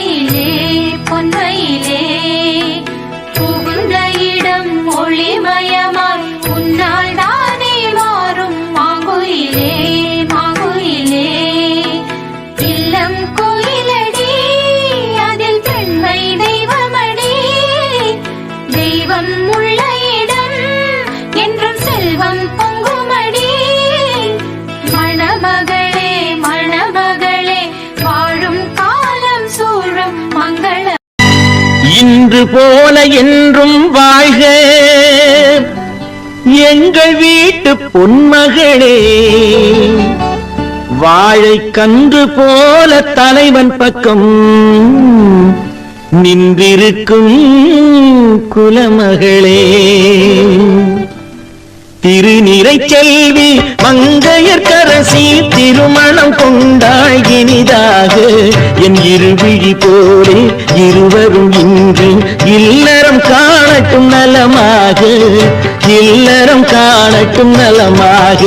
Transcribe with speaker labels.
Speaker 1: பொன்மையிலே பொன்மையிலே புகுந்த இடம் ஒளிமயமாய் உன்னால் தானே மாறும் மாங்குயிலே மாங்குயிலே இல்லம் கோயிலடி அதில் பெண்மை தெய்வமடி தெய்வம் உள்ள இடம் என்றும் செல்வம் பொங்குமடி மணமகளே மணமகளே வாழும் காலம் சூழும் மங்கள
Speaker 2: இன்று போல என்றும் வாழ்க எங்கள் வீட்டு பொன்மகளே வாழை கன்று போல தலைவன் பக்கம் நின்றிருக்கும் குலமகளே திருநிறை செல்வி மங்கையர்க்கரசி திருமணம் கொண்டாள் இனிதாக என் இருவிழி போலே இருவரும் இன்று இல்லறம் காணட்டும் நலமாக இல்லறம் காணட்டும் நலமாக